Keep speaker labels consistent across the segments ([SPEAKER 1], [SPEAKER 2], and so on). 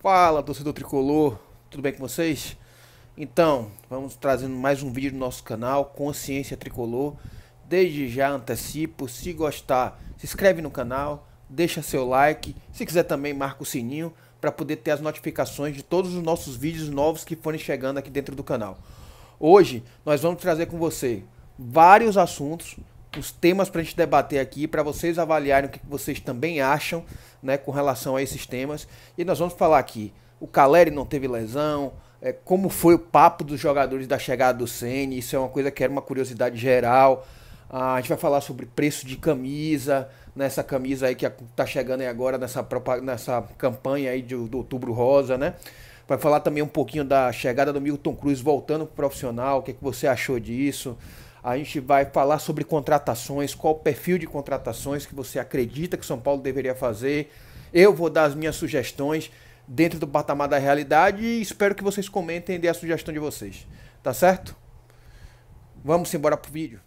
[SPEAKER 1] Fala, torcedor tricolor, tudo bem com vocês? Então, vamos trazendo mais um vídeo no nosso canal, Consciência Tricolor. Desde já antecipo, se gostar, se inscreve no canal, deixa seu like, se quiser também marca o sininho para poder ter as notificações de todos os nossos vídeos novos que forem chegando aqui dentro do canal. Hoje nós vamos trazer com você vários assuntos, os temas para a gente debater aqui, para vocês avaliarem o que vocês também acham, né, com relação a esses temas. E nós vamos falar aqui, o Caleri não teve lesão, como foi o papo dos jogadores da chegada do Ceni, isso é uma coisa que era uma curiosidade geral. A gente vai falar sobre preço de camisa, nessa camisa aí que tá chegando aí agora, nessa campanha aí do Outubro Rosa, né? Vai falar também um pouquinho da chegada do Milton Cruz voltando pro profissional, o que você achou disso. A gente vai falar sobre contratações, qual o perfil de contratações que você acredita que o São Paulo deveria fazer. Eu vou dar as minhas sugestões dentro do patamar da realidade e espero que vocês comentem e dêem a sugestão de vocês. Tá certo? Vamos embora pro vídeo.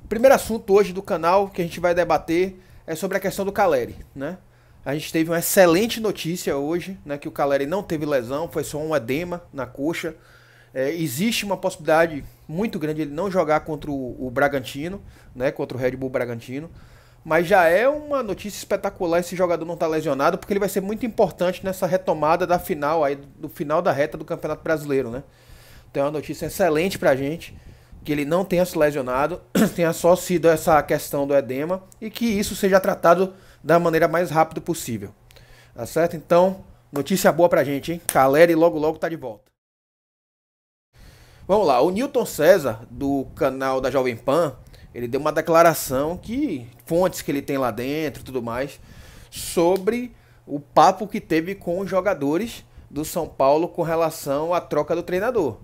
[SPEAKER 1] Primeiro assunto hoje do canal que a gente vai debater é sobre a questão do Caleri, né? A gente teve uma excelente notícia hoje, né, que o Caleri não teve lesão, foi só um edema na coxa. Existe uma possibilidade muito grande de ele não jogar contra o Bragantino, né, contra o Red Bull Bragantino. Mas já é uma notícia espetacular esse jogador não estar lesionado, porque ele vai ser muito importante nessa retomada da final, aí, do final da reta do Campeonato Brasileiro, né? Então é uma notícia excelente pra gente, que ele não tenha se lesionado, tenha só sido essa questão do edema e que isso seja tratado da maneira mais rápida possível. Tá certo? Então, notícia boa pra gente, hein? Caleri logo logo tá de volta. Vamos lá, o Newton César, do canal da Jovem Pan, ele deu uma declaração que, fontes que ele tem lá dentro e tudo mais, sobre o papo que teve com os jogadores do São Paulo com relação à troca do treinador.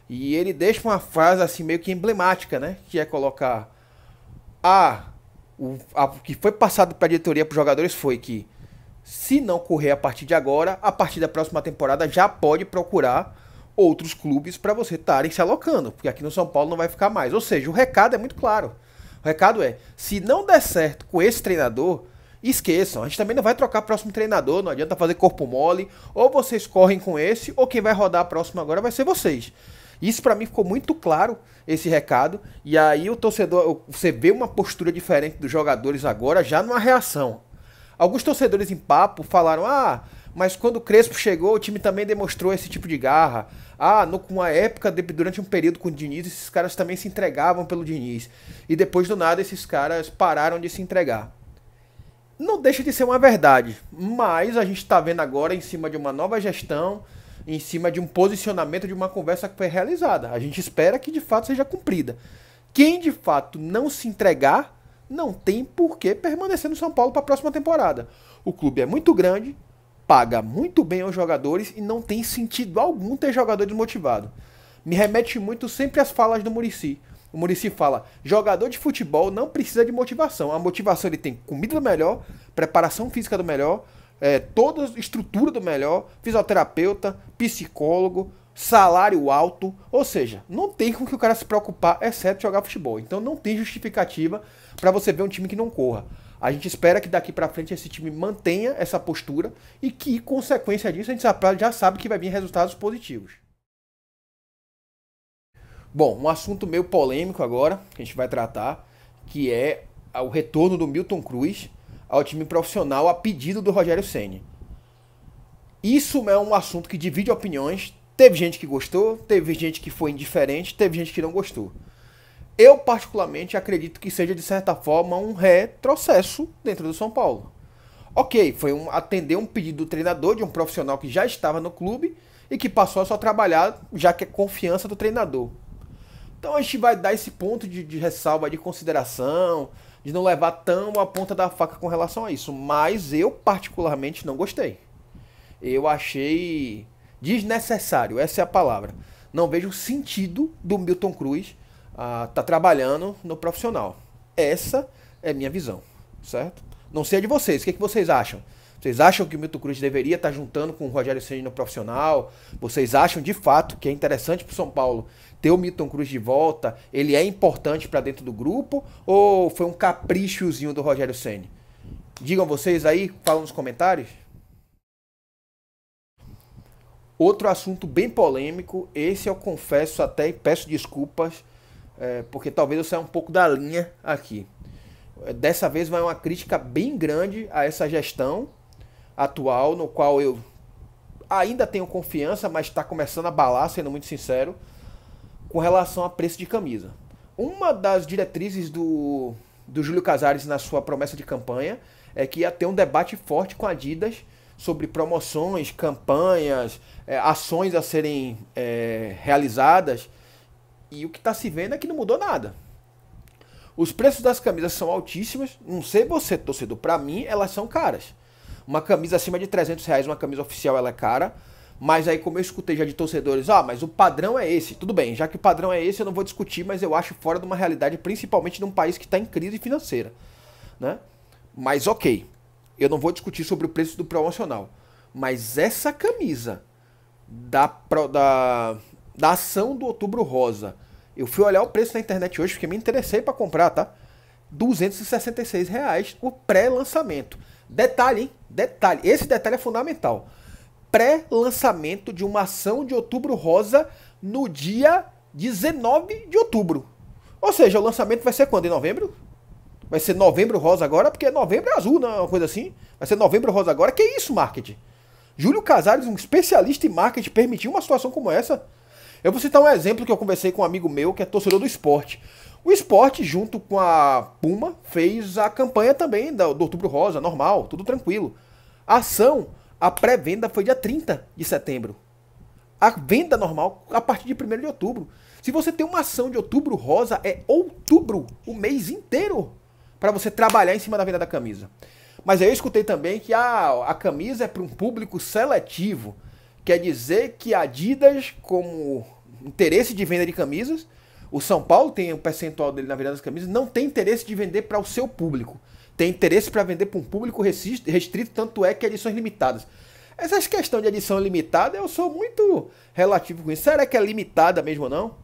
[SPEAKER 1] E ele deixa uma frase assim meio que emblemática, né? Que é colocar o que foi passado para a diretoria para os jogadores foi que, se não correr a partir de agora, a partir da próxima temporada já pode procurar outros clubes para você estarem se alocando, porque aqui no São Paulo não vai ficar mais. Ou seja, o recado é muito claro. O recado é, se não der certo com esse treinador, esqueçam, a gente também não vai trocar próximo treinador, não adianta fazer corpo mole, ou vocês correm com esse, ou quem vai rodar a próxima agora vai ser vocês. Isso pra mim ficou muito claro, esse recado, e aí o torcedor, você vê uma postura diferente dos jogadores agora, já numa reação. Alguns torcedores em papo falaram, mas quando o Crespo chegou, o time também demonstrou esse tipo de garra. Com a época, durante um período com o Diniz, esses caras também se entregavam pelo Diniz. E depois do nada, esses caras pararam de se entregar. Não deixa de ser uma verdade, mas a gente tá vendo agora em cima de uma nova gestão, em cima de um posicionamento de uma conversa que foi realizada. A gente espera que de fato seja cumprida. Quem de fato não se entregar, não tem por que permanecer no São Paulo para a próxima temporada. O clube é muito grande, paga muito bem aos jogadores e não tem sentido algum ter jogador desmotivado. Me remete muito sempre às falas do Muricy. O Muricy fala, jogador de futebol não precisa de motivação. A motivação ele tem comida do melhor, preparação física do melhor, toda a estrutura do melhor, fisioterapeuta, psicólogo, salário alto, ou seja, não tem com que o cara se preocupar, exceto jogar futebol. Então não tem justificativa para você ver um time que não corra. A gente espera que daqui para frente esse time mantenha essa postura e que, consequência disso, a gente já sabe que vai vir resultados positivos. Bom, um assunto meio polêmico agora, que a gente vai tratar, que é o retorno do Milton Cruz ao time profissional a pedido do Rogério Ceni. Isso é um assunto que divide opiniões. Teve gente que gostou, teve gente que foi indiferente, teve gente que não gostou. Eu, particularmente, acredito que seja, de certa forma, um retrocesso dentro do São Paulo. Ok, foi atender um pedido do treinador, de um profissional que já estava no clube e que passou a só trabalhar, já que é confiança do treinador. Então a gente vai dar esse ponto de ressalva, de consideração, de não levar tão a ponta da faca com relação a isso. Mas eu, particularmente, não gostei. Eu achei desnecessário, essa é a palavra. Não vejo sentido do Milton Cruz tá trabalhando no profissional. Essa é minha visão, certo? Não sei a de vocês, o que vocês acham? Vocês acham que o Milton Cruz deveria estar juntando com o Rogério Ceni no profissional? Vocês acham de fato que é interessante para o São Paulo ter o Milton Cruz de volta? Ele é importante para dentro do grupo? Ou foi um caprichozinho do Rogério Ceni? Digam vocês aí, falam nos comentários. Outro assunto bem polêmico, esse eu confesso até e peço desculpas, porque talvez eu saia um pouco da linha aqui. Dessa vez vai uma crítica bem grande a essa gestão atual, no qual eu ainda tenho confiança, mas está começando a abalar, sendo muito sincero, com relação a preço de camisa. Uma das diretrizes do Júlio Casares na sua promessa de campanha é que ia ter um debate forte com a Adidas sobre promoções, campanhas, ações a serem realizadas, e o que está se vendo é que não mudou nada. Os preços das camisas são altíssimos, não sei você, torcedor, para mim elas são caras. Uma camisa acima de R$ 300, uma camisa oficial, ela é cara, mas aí como eu escutei já de torcedores, mas o padrão é esse, tudo bem, já que o padrão é esse eu não vou discutir, mas eu acho fora de uma realidade, principalmente num país que está em crise financeira, né? Mas ok, eu não vou discutir sobre o preço do promocional, mas essa camisa da ação do Outubro Rosa, eu fui olhar o preço na internet hoje, porque me interessei para comprar, tá? R$ 266 o pré-lançamento. Detalhe, hein? Detalhe, esse detalhe é fundamental. Pré-lançamento de uma ação de Outubro Rosa no dia 19 de outubro. Ou seja, o lançamento vai ser quando? Em novembro? Vai ser Novembro Rosa agora? Porque novembro é azul, não é uma coisa assim? Vai ser Novembro Rosa agora? Que isso, marketing? Júlio Casares, um especialista em marketing, permitiu uma situação como essa? Eu vou citar um exemplo que eu conversei com um amigo meu, que é torcedor do esporte. O esporte, junto com a Puma, fez a campanha também do Outubro Rosa, normal, tudo tranquilo. A ação, a pré-venda foi dia 30 de setembro. A venda normal a partir de 1º de outubro. Se você tem uma ação de Outubro Rosa, é outubro, o mês inteiro, para você trabalhar em cima da venda da camisa. Mas aí eu escutei também que a camisa é para um público seletivo. Quer dizer que a Adidas, como interesse de venda de camisas, o São Paulo tem um percentual dele na venda das camisas, não tem interesse de vender para o seu público. Tem interesse para vender para um público restrito, tanto é que edições limitadas. Essa questão de edição limitada, eu sou muito relativo com isso. Será que é limitada mesmo ou não?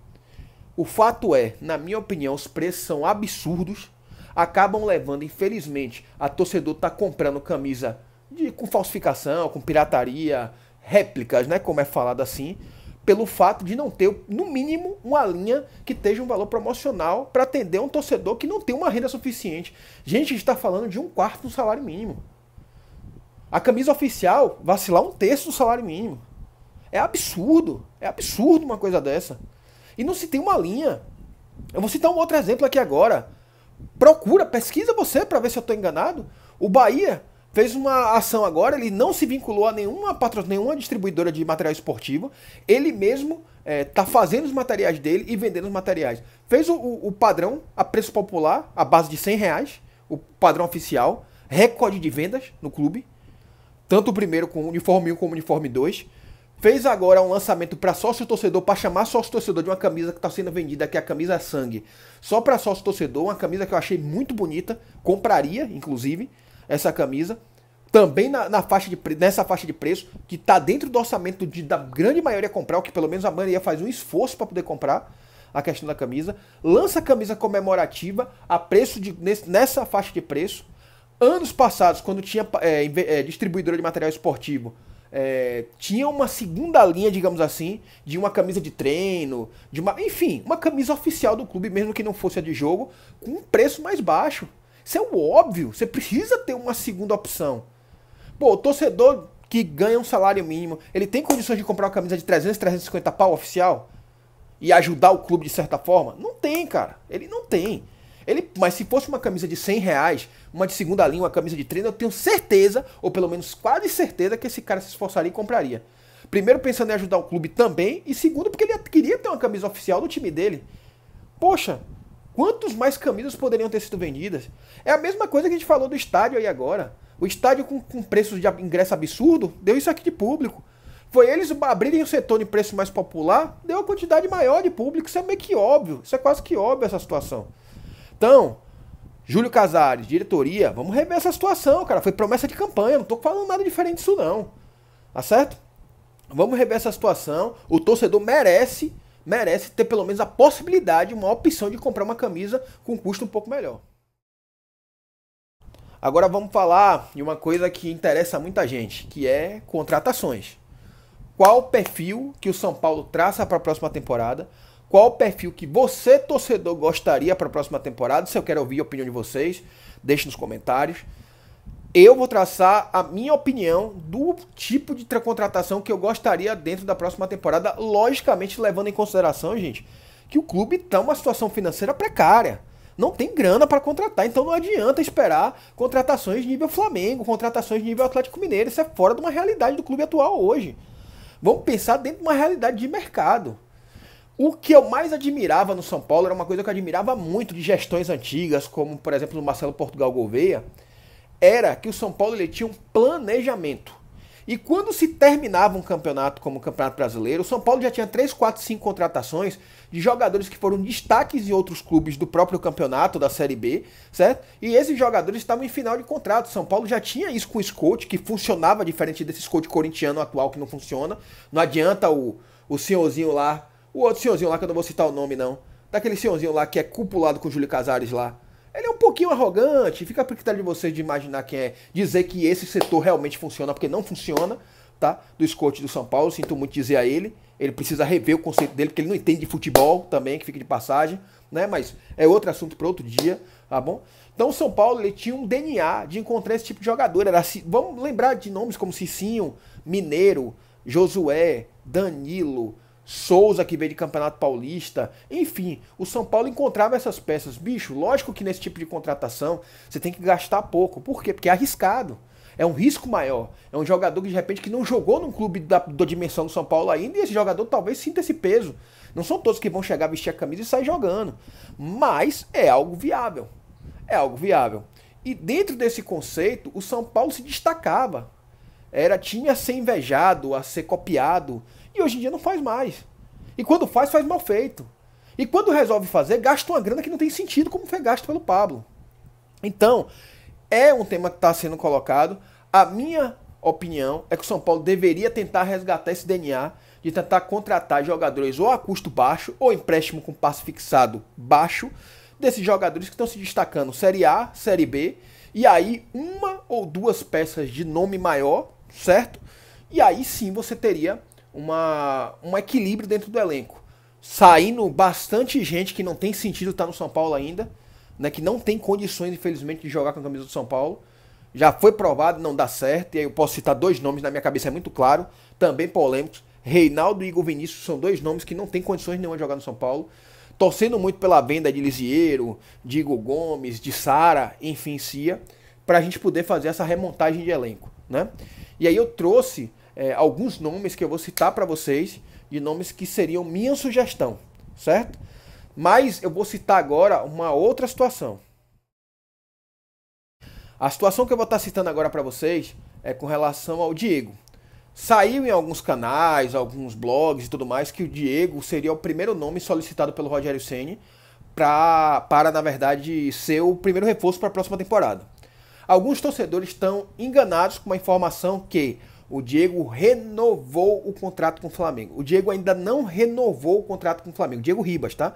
[SPEAKER 1] O fato é, na minha opinião, os preços são absurdos, acabam levando, infelizmente, a torcedor tá comprando camisa com falsificação, com pirataria, réplicas, né, como é falado assim, pelo fato de não ter, no mínimo, uma linha que esteja um valor promocional para atender um torcedor que não tem uma renda suficiente. Gente, a gente está falando de 1/4 do salário mínimo. A camisa oficial vacilar 1/3 do salário mínimo. É absurdo uma coisa dessa. E não se tem uma linha. Eu vou citar um outro exemplo aqui agora. Pesquisa você para ver se eu estou enganado. O Bahia fez uma ação agora, ele não se vinculou a nenhuma distribuidora de material esportivo. Ele mesmo está fazendo os materiais dele e vendendo os materiais. Fez o padrão a preço popular, a base de R$ 100, o padrão oficial, recorde de vendas no clube. Tanto o primeiro com o uniforme 1 como o uniforme 2. Fez agora um lançamento para sócio-torcedor, para chamar sócio-torcedor de uma camisa que está sendo vendida, que é a camisa Sangue. Só para sócio-torcedor, uma camisa que eu achei muito bonita. Compraria, inclusive, essa camisa. Também nessa faixa de preço, que está dentro do orçamento da grande maioria comprar, ou que pelo menos a maioria faz um esforço para poder comprar a questão da camisa. Lança a camisa comemorativa a preço nessa faixa de preço. Anos passados, quando tinha distribuidora de material esportivo, tinha uma segunda linha, digamos assim, de uma camisa de treino, enfim, uma camisa oficial do clube, mesmo que não fosse a de jogo, com um preço mais baixo. Isso é o óbvio, você precisa ter uma segunda opção. Pô, o torcedor que ganha um salário mínimo, ele tem condições de comprar uma camisa de 300, 350 pau oficial? E ajudar o clube de certa forma? Não tem, cara, ele não tem. Mas se fosse uma camisa de R$ 100, uma de segunda linha, uma camisa de treino, eu tenho certeza, ou pelo menos quase certeza, que esse cara se esforçaria e compraria. Primeiro pensando em ajudar o clube também, e segundo porque ele queria ter uma camisa oficial do time dele. Poxa, quantos mais camisas poderiam ter sido vendidas? É a mesma coisa que a gente falou do estádio aí agora. O estádio com preços de ingresso absurdo, deu isso aqui de público. Foi eles abrirem o setor de preço mais popular, deu uma quantidade maior de público. Isso é meio que óbvio, isso é quase que óbvio essa situação. Então, Júlio Casares, diretoria, vamos rever essa situação, cara. Foi promessa de campanha, não tô falando nada diferente disso não. Tá certo? Vamos rever essa situação. O torcedor merece ter pelo menos a possibilidade, uma opção de comprar uma camisa com custo um pouco melhor. Agora vamos falar de uma coisa que interessa muita gente, que é contratações. qual o perfil que o São Paulo traça para a próxima temporada, qual o perfil que você, torcedor, gostaria para a próxima temporada. Se eu quero ouvir a opinião de vocês, deixe nos comentários. Eu vou traçar a minha opinião do tipo de contratação que eu gostaria dentro da próxima temporada, logicamente levando em consideração, gente, que o clube está em uma situação financeira precária. Não tem grana para contratar, então não adianta esperar contratações de nível Flamengo, contratações de nível Atlético Mineiro. Isso é fora de uma realidade do clube atual hoje. Vamos pensar dentro de uma realidade de mercado. O que eu mais admirava no São Paulo era uma coisa que eu admirava muito de gestões antigas, como por exemplo o Marcelo Portugal Gouveia, era que o São Paulo ele tinha um planejamento. E quando se terminava um campeonato como o Campeonato Brasileiro, o São Paulo já tinha 3, 4, 5 contratações de jogadores que foram destaques em outros clubes do próprio campeonato, da Série B, certo? E esses jogadores estavam em final de contrato. O São Paulo já tinha isso com o Scout, que funcionava diferente desse Scout corintiano atual que não funciona. Não adianta o senhorzinho lá, o outro senhorzinho lá, que eu não vou citar o nome não, daquele senhorzinho lá que é cupulado com o Júlio Casares lá. Ele é um pouquinho arrogante, fica a critério de vocês de imaginar quem é, dizer que esse setor realmente funciona, porque não funciona, tá? Do Scout do São Paulo, sinto muito dizer a ele precisa rever o conceito dele, porque ele não entende de futebol também, que fica de passagem, né? Mas é outro assunto para outro dia, tá bom? Então o São Paulo ele tinha um DNA de encontrar esse tipo de jogador, vamos lembrar de nomes como Cicinho, Mineiro, Josué, Danilo, Souza, que veio de Campeonato Paulista, enfim, o São Paulo encontrava essas peças. Bicho, lógico que nesse tipo de contratação você tem que gastar pouco. Por quê? Porque é arriscado. É um risco maior. É um jogador que de repente que não jogou num clube da dimensão do São Paulo ainda, e esse jogador talvez sinta esse peso. Não são todos que vão chegar, vestir a camisa e sair jogando. Mas é algo viável. É algo viável. E dentro desse conceito, o São Paulo se destacava. Tinha a ser invejado, a ser copiado. E hoje em dia não faz mais. E quando faz mal feito. E quando resolve fazer, gasta uma grana que não tem sentido, como foi gasto pelo Pablo. Então, é um tema que está sendo colocado. A minha opinião é que o São Paulo deveria tentar resgatar esse DNA de tentar contratar jogadores ou a custo baixo, ou empréstimo com passe fixado baixo, desses jogadores que estão se destacando Série A, Série B, e aí uma ou duas peças de nome maior, certo? E aí sim você teria um equilíbrio dentro do elenco. Saindo bastante gente que não tem sentido estar no São Paulo ainda, né, que não tem condições, infelizmente, de jogar com a camisa do São Paulo. Já foi provado, não dá certo. E aí eu posso citar dois nomes, na minha cabeça é muito claro, também polêmicos. Reinaldo e Igor Vinícius são dois nomes que não tem condições nenhuma de jogar no São Paulo. Torcendo muito pela venda de Lisieiro, de Igor Gomes, de Sara, enfim, Cia, para a gente poder fazer essa remontagem de elenco, né? E aí eu trouxe alguns nomes que eu vou citar para vocês, de nomes que seriam minha sugestão, certo? Mas eu vou citar agora uma outra situação. A situação que eu vou estar citando agora para vocês é com relação ao Diego. Saiu em alguns canais, alguns blogs e tudo mais, que o Diego seria o primeiro nome solicitado pelo Rogério Ceni para, na verdade, ser o primeiro reforço para a próxima temporada. Alguns torcedores estão enganados com uma informação que o Diego renovou o contrato com o Flamengo. O Diego ainda não renovou o contrato com o Flamengo. Diego Ribas, tá?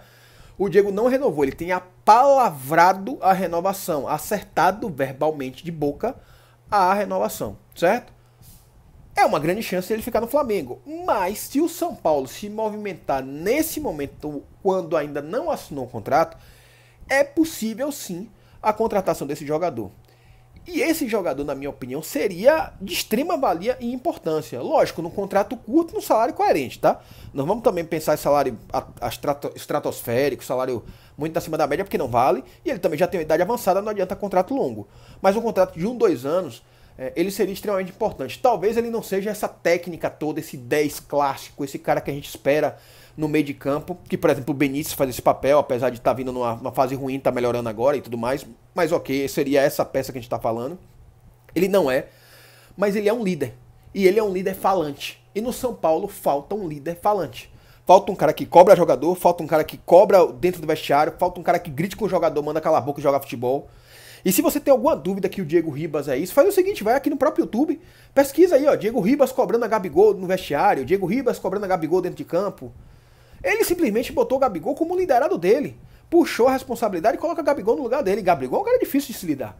[SPEAKER 1] O Diego não renovou, ele tem apalavrado a renovação, acertado verbalmente de boca a renovação, certo? É uma grande chance de ele ficar no Flamengo. Mas se o São Paulo se movimentar nesse momento, quando ainda não assinou o contrato, é possível sim a contratação desse jogador. E esse jogador, na minha opinião, seria de extrema valia e importância. Lógico, num contrato curto, num salário coerente, tá? Não vamos também pensar em salário estratosférico, salário muito acima da média, porque não vale. E ele também já tem uma idade avançada, não adianta contrato longo. Mas um contrato de 1, 2 anos, ele seria extremamente importante. Talvez ele não seja essa técnica toda, esse 10 clássico, esse cara que a gente espera no meio de campo, que por exemplo o Benítez faz esse papel, apesar de estar vindo numa fase ruim, tá melhorando agora e tudo mais, mas ok, seria essa peça que a gente tá falando. Ele não é, mas ele é um líder, e ele é um líder falante, e no São Paulo falta um líder falante. Falta um cara que cobra jogador, falta um cara que cobra dentro do vestiário, falta um cara que grite com o jogador, manda calar a boca e joga futebol. E se você tem alguma dúvida que o Diego Ribas é isso, faz o seguinte, vai aqui no próprio YouTube, pesquisa aí, ó, Diego Ribas cobrando a Gabigol no vestiário, Diego Ribas cobrando a Gabigol dentro de campo. Ele simplesmente botou o Gabigol como liderado dele. Puxou a responsabilidade e coloca o Gabigol no lugar dele. Gabigol é um cara difícil de se lidar.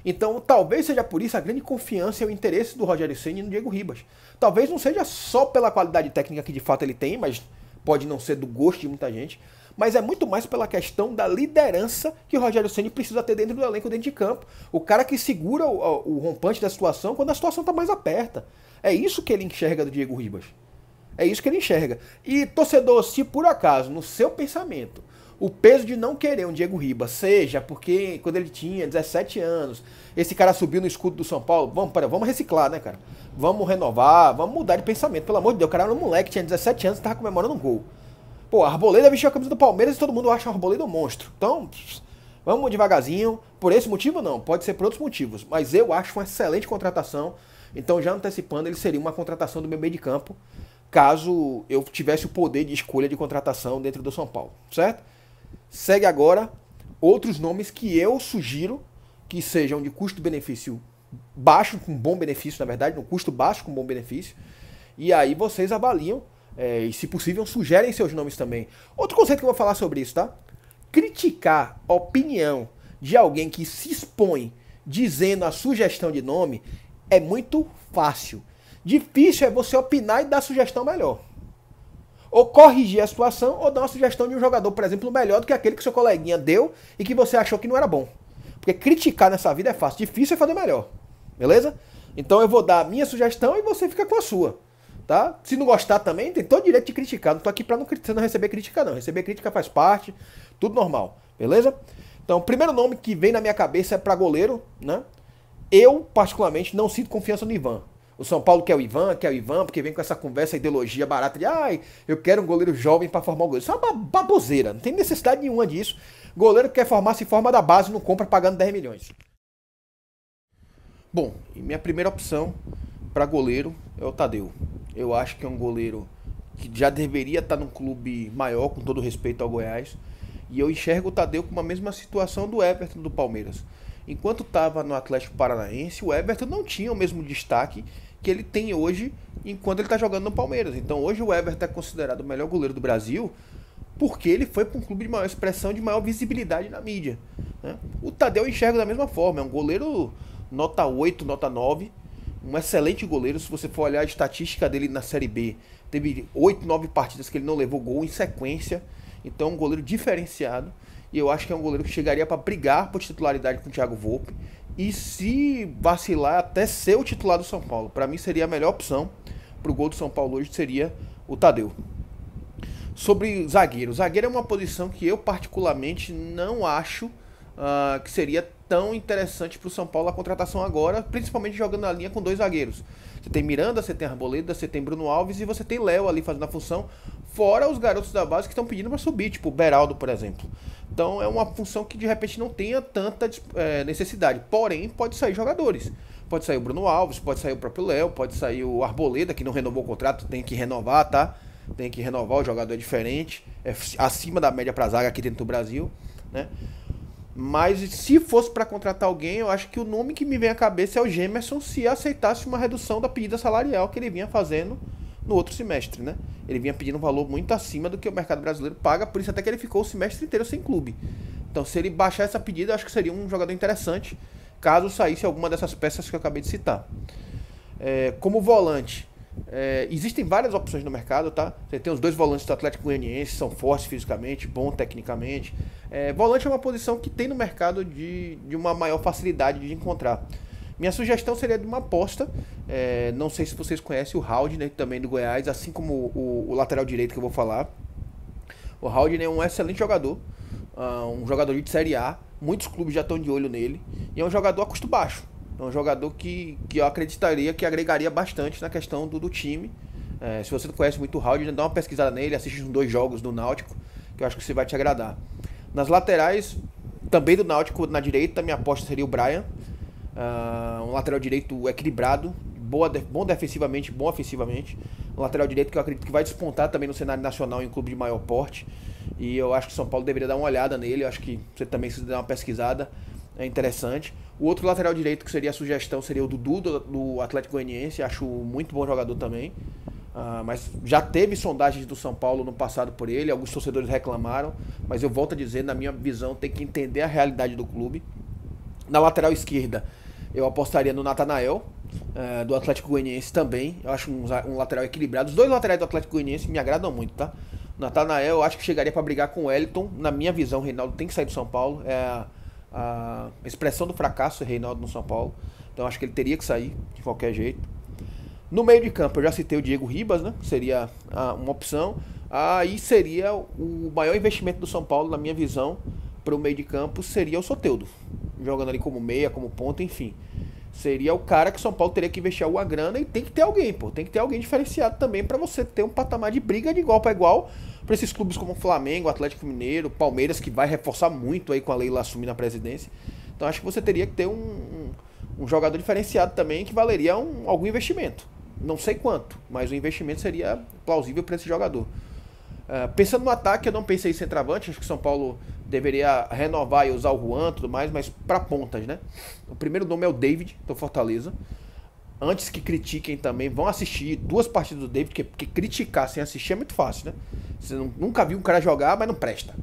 [SPEAKER 1] Então, talvez seja por isso a grande confiança e o interesse do Rogério Ceni no Diego Ribas. Talvez não seja só pela qualidade técnica que de fato ele tem, mas pode não ser do gosto de muita gente, mas é muito mais pela questão da liderança que o Rogério Ceni precisa ter dentro do elenco, dentro de campo. O cara que segura o rompante da situação quando a situação está mais aperta. É isso que ele enxerga do Diego Ribas. É isso que ele enxerga. E, torcedor, se por acaso, no seu pensamento, o peso de não querer um Diego Ribas seja porque quando ele tinha 17 anos, esse cara subiu no escudo do São Paulo, vamos reciclar, né, cara? Vamos renovar, vamos mudar de pensamento. Pelo amor de Deus, o cara era um moleque, tinha 17 anos e tava comemorando um gol. Pô, a Arboleda vestiu a camisa do Palmeiras e todo mundo acha a Arboleda um monstro. Então, vamos devagarzinho. Por esse motivo, não. Pode ser por outros motivos. Mas eu acho uma excelente contratação. Então, já antecipando, ele seria uma contratação do meu meio de campo, caso eu tivesse o poder de escolha de contratação dentro do São Paulo, certo? Segue agora outros nomes que eu sugiro que sejam de custo-benefício baixo, com bom benefício, na verdade, um custo baixo com bom benefício. E aí vocês avaliam e, se possível, sugerem seus nomes também. Outro conceito que eu vou falar sobre isso, tá? Criticar a opinião de alguém que se expõe dizendo a sugestão de nome é muito fácil. Difícil é você opinar e dar sugestão melhor. Ou corrigir a situação, ou dar uma sugestão de um jogador, por exemplo, melhor do que aquele que seu coleguinha deu e que você achou que não era bom. Porque criticar nessa vida é fácil, difícil é fazer melhor. Beleza? Então eu vou dar a minha sugestão e você fica com a sua. Tá? Se não gostar também, tem todo o direito de criticar. Não tô aqui pra não receber crítica, não. Receber crítica faz parte, tudo normal. Beleza? Então, o primeiro nome que vem na minha cabeça é pra goleiro, né? Eu, particularmente, não sinto confiança no Ivan. O São Paulo quer o Ivan, porque vem com essa conversa, ideologia barata de eu quero um goleiro jovem para formar um goleiro. Isso é uma baboseira, não tem necessidade nenhuma disso. Goleiro que quer formar, se forma da base, não compra pagando 10 milhões. Bom, e minha primeira opção para goleiro é o Tadeu. Eu acho que é um goleiro que já deveria estar num clube maior, com todo respeito ao Goiás. E eu enxergo o Tadeu com a mesma situação do Everton do Palmeiras. Enquanto estava no Atlético Paranaense, o Everton não tinha o mesmo destaque que ele tem hoje enquanto ele está jogando no Palmeiras. Então hoje o Everton é considerado o melhor goleiro do Brasil porque ele foi para um clube de maior expressão, de maior visibilidade na mídia, né? O Tadeu eu enxergo da mesma forma, é um goleiro nota 8, nota 9, um excelente goleiro. Se você for olhar a estatística dele na Série B, teve 8, 9 partidas que ele não levou gol em sequência. Então é um goleiro diferenciado. E eu acho que é um goleiro que chegaria para brigar por titularidade com o Thiago Volpi. E se vacilar, até ser o titular do São Paulo. Para mim seria a melhor opção para o gol do São Paulo hoje, seria o Tadeu. Sobre zagueiro. Zagueiro é uma posição que eu particularmente não acho que seria tão interessante para o São Paulo a contratação agora, principalmente jogando na linha com dois zagueiros. Você tem Miranda, você tem Arboleda, você tem Bruno Alves e você tem Léo ali fazendo a função, fora os garotos da base que estão pedindo para subir, tipo o Beraldo, por exemplo. Então é uma função que de repente não tenha tanta necessidade, porém pode sair jogadores. Pode sair o Bruno Alves, pode sair o próprio Léo, pode sair o Arboleda, que não renovou o contrato, tem que renovar, tá? Tem que renovar, o jogador é diferente, é acima da média para zaga aqui dentro do Brasil, né? Mas se fosse para contratar alguém, eu acho que o nome que me vem à cabeça é o Gemerson, se aceitasse uma redução da pedida salarial que ele vinha fazendo no outro semestre, né? Ele vinha pedindo um valor muito acima do que o mercado brasileiro paga, por isso até que ele ficou o semestre inteiro sem clube. Então, se ele baixar essa pedida, eu acho que seria um jogador interessante, caso saísse alguma dessas peças que eu acabei de citar. Como volante, existem várias opções no mercado, tá? Você tem os dois volantes do Atlético Goianiense, são fortes fisicamente, bom tecnicamente. Volante é uma posição que tem no mercado de uma maior facilidade de encontrar. Minha sugestão seria de uma aposta, não sei se vocês conhecem o Haldner, também do Goiás, assim como o lateral direito que eu vou falar. O Haldner é um excelente jogador, um jogador de Série A, muitos clubes já estão de olho nele, e é um jogador a custo baixo. É um jogador que eu acreditaria que agregaria bastante na questão do time. Se você não conhece muito o Haldner, dá uma pesquisada nele, assiste uns 2 jogos do Náutico, que eu acho que você vai te agradar. Nas laterais, também do Náutico, na direita, minha aposta seria o Brian. Um lateral direito equilibrado, bom defensivamente, bom ofensivamente. Um lateral direito que eu acredito que vai despontar também no cenário nacional em um clube de maior porte. E eu acho que o São Paulo deveria dar uma olhada nele. Eu acho que você também precisa dar uma pesquisada. É interessante. O outro lateral direito que seria a sugestão seria o Dudu do Atlético Goianiense. Acho muito bom jogador também. Mas já teve sondagens do São Paulo no passado por ele. Alguns torcedores reclamaram. Mas eu volto a dizer, na minha visão, tem que entender a realidade do clube. Na lateral esquerda, eu apostaria no Natanael, do Atlético Goianiense também. Eu acho um lateral equilibrado. Os dois laterais do Atlético Goianiense me agradam muito, tá? O Natanael, eu acho que chegaria para brigar com o Wellington. Na minha visão, o Reinaldo tem que sair do São Paulo. É a expressão do fracasso, o Reinaldo no São Paulo. Então eu acho que ele teria que sair de qualquer jeito. No meio de campo, eu já citei o Diego Ribas, né? Seria uma opção. Aí seria o maior investimento do São Paulo, na minha visão, para o meio de campo, seria o Soteldo. Jogando ali como meia, como ponta, enfim. Seria o cara que o São Paulo teria que investir alguma grana, e tem que ter alguém, pô. Tem que ter alguém diferenciado também para você ter um patamar de briga de igual para igual para esses clubes como o Flamengo, Atlético Mineiro, Palmeiras, que vai reforçar muito aí com a Leila assumindo a presidência. Então acho que você teria que ter um jogador diferenciado também que valeria algum investimento. Não sei quanto, mas o investimento seria plausível para esse jogador. Pensando no ataque, eu não pensei em centroavante. Acho que o São Paulo deveria renovar e usar o Juan e tudo mais, mas para pontas, né? O primeiro nome é o David, do Fortaleza. Antes que critiquem também, vão assistir 2 partidas do David, porque criticar sem assistir é muito fácil, né? Você nunca viu um cara jogar, mas não presta.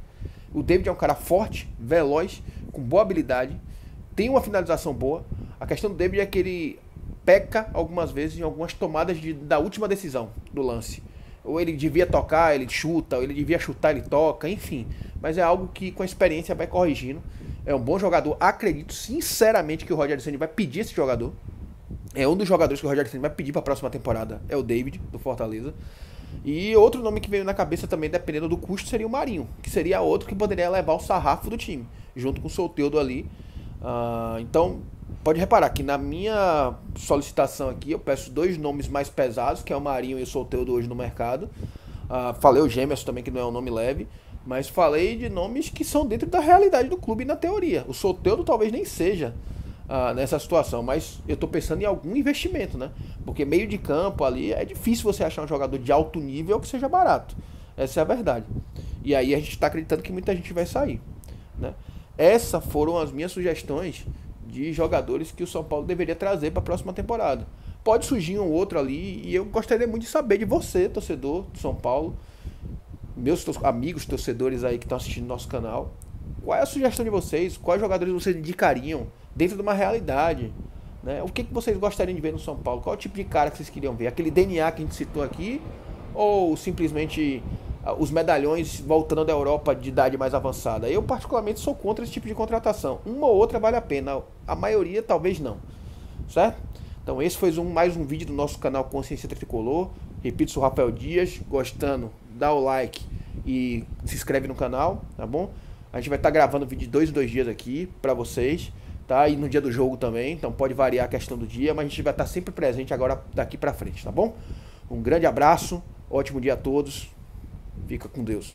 [SPEAKER 1] O David é um cara forte, veloz, com boa habilidade, tem uma finalização boa. A questão do David é que ele peca algumas vezes em algumas tomadas da última decisão do lance. Ou ele devia tocar, ele chuta, ou ele devia chutar, ele toca, enfim. Mas é algo que com a experiência vai corrigindo. É um bom jogador, acredito sinceramente que o Rogério Ceni vai pedir esse jogador. É um dos jogadores que o Rogério Ceni vai pedir para a próxima temporada, é o David, do Fortaleza. E outro nome que veio na cabeça também, dependendo do custo, seria o Marinho, que seria outro que poderia levar o sarrafo do time, junto com o Soteldo ali. Então, pode reparar que na minha solicitação aqui eu peço 2 nomes mais pesados, que é o Marinho e o Soteldo hoje no mercado. Falei o Gemerson também, que não é um nome leve, mas falei de nomes que são dentro da realidade do clube na teoria. O Soteldo talvez nem seja nessa situação, mas eu tô pensando em algum investimento, né? Porque meio de campo ali é difícil você achar um jogador de alto nível que seja barato. Essa é a verdade. E aí a gente tá acreditando que muita gente vai sair, né? Essas foram as minhas sugestões de jogadores que o São Paulo deveria trazer para a próxima temporada. Pode surgir um outro ali, e eu gostaria muito de saber de você, torcedor do São Paulo, meus amigos torcedores aí que estão assistindo nosso canal. Qual é a sugestão de vocês? Quais jogadores vocês indicariam dentro de uma realidade, né? O que vocês gostariam de ver no São Paulo? Qual é o tipo de cara que vocês queriam ver? Aquele DNA que a gente citou aqui? Ou simplesmente os medalhões voltando da Europa de idade mais avançada? Eu particularmente sou contra esse tipo de contratação. Uma ou outra vale a pena, a maioria talvez não, certo? Então esse foi mais um vídeo do nosso canal Consciência Tricolor. Repito, sou Rafael Dias. Gostando, dá o like e se inscreve no canal, tá bom? A gente vai estar gravando vídeo de 2 em 2 dias aqui pra vocês, tá? E no dia do jogo também, então pode variar a questão do dia, mas a gente vai estar sempre presente agora daqui pra frente, tá bom? Um grande abraço, ótimo dia a todos, fica com Deus.